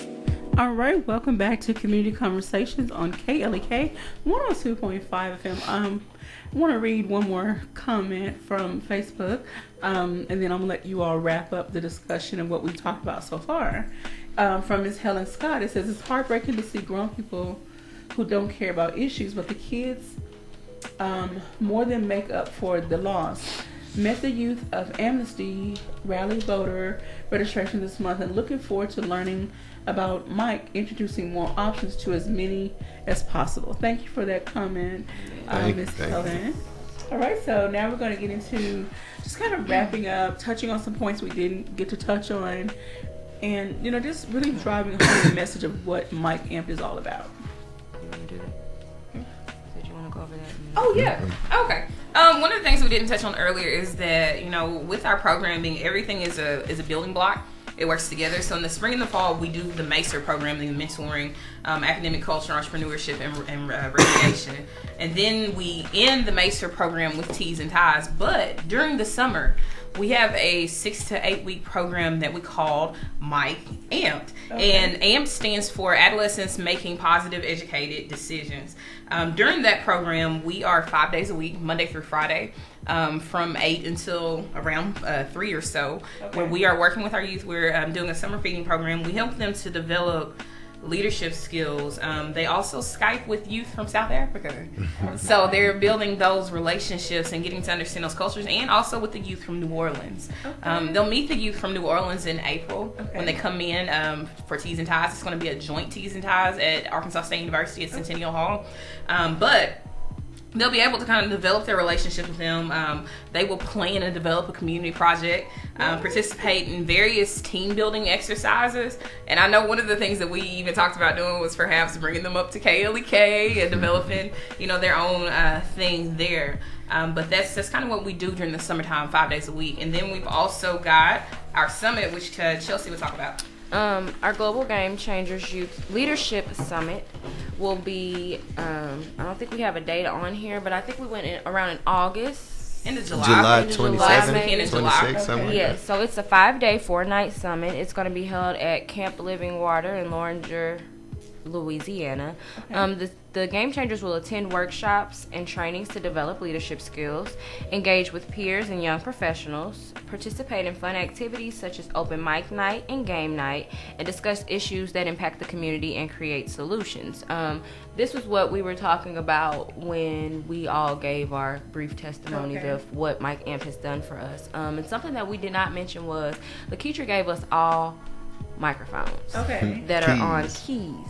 All right, welcome back to Community Conversations on KLEK 102.5 FM. I want to read one more comment from Facebook, and then I'm going to let you all wrap up the discussion of what we've talked about so far. From Ms. Helen Scott, it says, it's heartbreaking to see grown people who don't care about issues, but the kids more than make up for the loss. Met the youth of Amnesty Rally voter registration this month and looking forward to learning about Mike introducing more options to as many as possible. Thank you for that comment, Ms. Helen. All right, so now we're going to get into just kind of wrapping up, touching on some points we didn't get to touch on, and, you know, just really driving home the message of what Mike AMPED is all about. You want to do that? Did you want to go over that? Oh, yeah. Okay. One of the things we didn't touch on earlier is that, you know, with our programming, everything is a building block. It works together. So in the spring and the fall, we do the MACER program, the mentoring, academic culture, entrepreneurship, and recreation. And then we end the MACER program with Tees and Ties. But during the summer, we have a 6 to 8 week program that we call Mike AMPED. Okay. And AMPED stands for Adolescents Making Positive Educated Decisions. During that program, we are 5 days a week, Monday through Friday, from 8 until around 3 or so, where we are working with our youth. We're doing a summer feeding program. We help them to develop leadership skills. They also Skype with youth from South Africa. So they're building those relationships and getting to understand those cultures, and also with the youth from New Orleans. Okay. They'll meet the youth from New Orleans in April when they come in for Tees and Ties. It's going to be a joint Tees and Ties at Arkansas State University at Centennial Hall. But they'll be able to kind of develop their relationship with them. They will plan and develop a community project, participate in various team building exercises. And I know one of the things that we even talked about doing was perhaps bringing them up to KLEK and developing, you know, their own thing there. But that's kind of what we do during the summertime, 5 days a week. And then we've also got our summit, which Chelsea will talk about. Our Global Game Changers Youth Leadership Summit will be, I don't think we have a date on here, but I think we went around in August. End of July. July End of 27th, July, 26th, something like Yes, that. so it's a 5-day, 4-night summit. It's going to be held at Camp Living Water in Loringer, Louisiana. The Game Changers will attend workshops and trainings to develop leadership skills, engage with peers and young professionals, participate in fun activities such as open mic night and game night, and discuss issues that impact the community and create solutions. This was what we were talking about when we all gave our brief testimonies of what Mike Amp has done for us. And something that we did not mention was Lakeisha gave us all microphones that are on keys.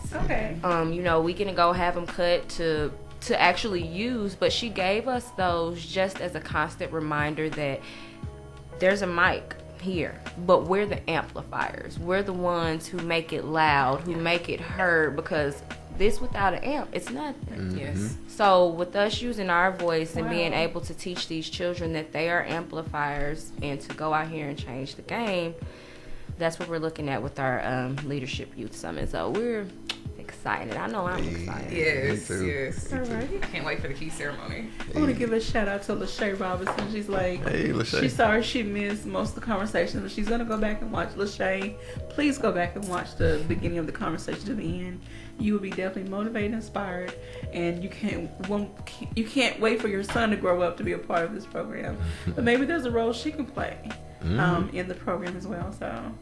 You know, we can go have them cut to actually use, but she gave us those just as a constant reminder that there's a mic here, but we're the amplifiers. We're the ones who make it loud, who make it heard, because this without an amp, it's nothing. Yes. So with us using our voice and being able to teach these children that they are amplifiers and to go out here and change the game, that's what we're looking at with our Leadership Youth Summit. So we're excited. I know I'm excited. Yes. All right. I can't wait for the key ceremony. I want to give a shout out to Lachey Robinson. She's like, she's sorry she missed most of the conversation, but she's going to go back and watch. Lachey, please go back and watch the beginning of the conversation to the end. You will be definitely motivated, inspired, and you can't wait for your son to grow up to be a part of this program. But maybe there's a role she can play in the program as well. So,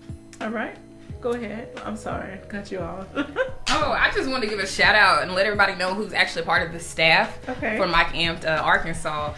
all right. Go ahead. I'm sorry. I cut you off. I just wanted to give a shout out and let everybody know who's actually part of the staff for Mike Amped Arkansas.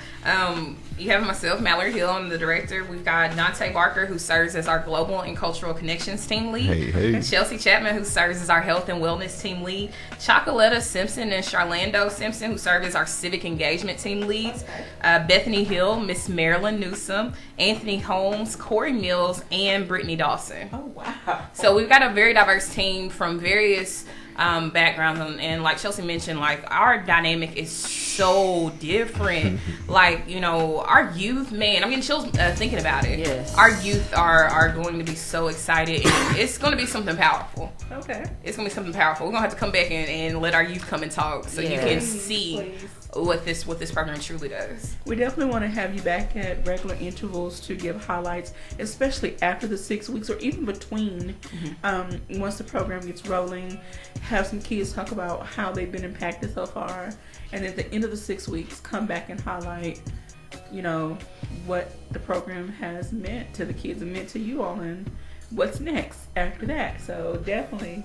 You have myself, Mallory Hill, I'm the director. We've got Donte Barker, who serves as our Global and Cultural Connections team lead. Chelsea Chapman, who serves as our Health and Wellness team lead. Chocoletta Simpson and Charlando Simpson, who serve as our Civic Engagement team leads. Bethany Hill, Miss Marilyn Newsom, Anthony Holmes, Corey Mills, and Brittany Dawson. Oh, wow. So we've got a very diverse team from various backgrounds, and like Chelsea mentioned, like our dynamic is so different. Like, you know, our youth, man, I'm getting chills thinking about it. Yes. Our youth are going to be so excited. It's going to be something powerful. It's going to be something powerful. We're going to have to come back and let our youth come and talk so you can see what this program truly does. We definitely want to have you back at regular intervals to give highlights, especially after the 6 weeks or even between. Once the program gets rolling, have some kids talk about how they've been impacted so far, and at the end of the 6 weeks, come back and highlight, you know, what the program has meant to the kids and meant to you all, and what's next after that. So definitely,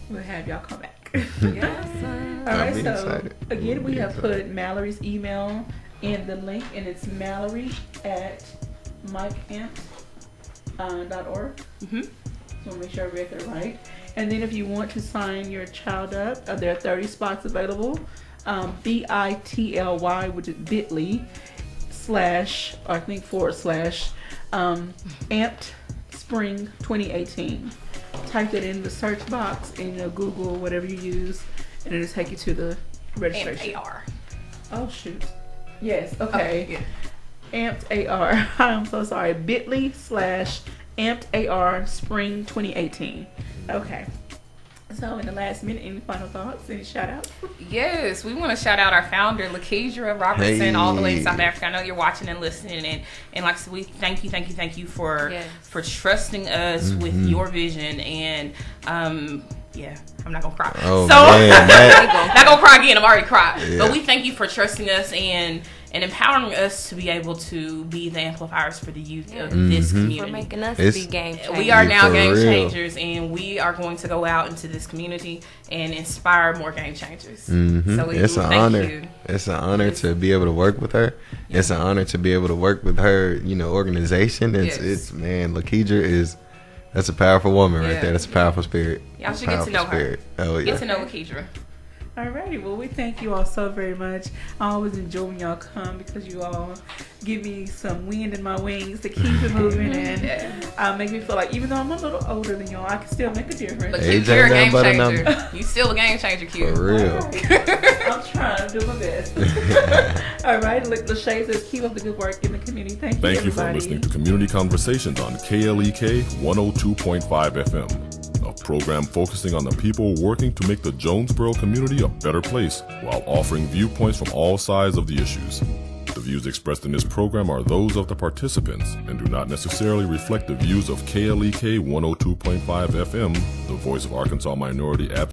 we'll have y'all come back. All right, so excited. Again, we have put Mallory's email in the link, and it's mallory@mikeamp.org. So make sure I read that right. And then if you want to sign your child up, there are 30 spots available. bit.ly, which is bit.ly/amped spring 2018. Type that in the search box in Google, whatever you use, and it'll take you to the registration. AMPED. Oh shoot. Yes. Okay. Amped AR. I'm so sorry. bit.ly/amped AR spring 2018. Okay. So in the last minute, any final thoughts? Any shout outs? Yes, we want to shout out our founder, Lakeisha Robertson, all the way in South Africa. I know you're watching and listening, and like I said, we thank you for trusting us with your vision, and I'm not gonna cry. Oh, man, not gonna cry again. I'm already cried. But we thank you for trusting us and empowering us to be able to be the amplifiers for the youth of this community. For making us be game changers. We are now game changers, and we are going to go out into this community and inspire more game changers. So it's an honor. It's an honor to be able to work with her. It's an honor to be able to work with her, organization. It's man, Lakeisha that's a powerful woman right there. That's a powerful spirit. Y'all should get to know her. Oh, yeah. Get to know Lakeisha. Alrighty, well, we thank you all so very much. I always enjoy when y'all come because you all give me some wind in my wings to keep it moving and make me feel like even though I'm a little older than y'all, I can still make a difference. But you're a game changer. You still a game changer, Q. For real. I'm trying to do my best. All right, Lachey says keep up the good work in the community. Thank you, everybody. For listening to Community Conversations on KLEK 102.5 FM. A program focusing on the people working to make the Jonesboro community a better place while offering viewpoints from all sides of the issues. The views expressed in this program are those of the participants and do not necessarily reflect the views of KLEK 102.5 FM, the voice of Arkansas Minority Advocacy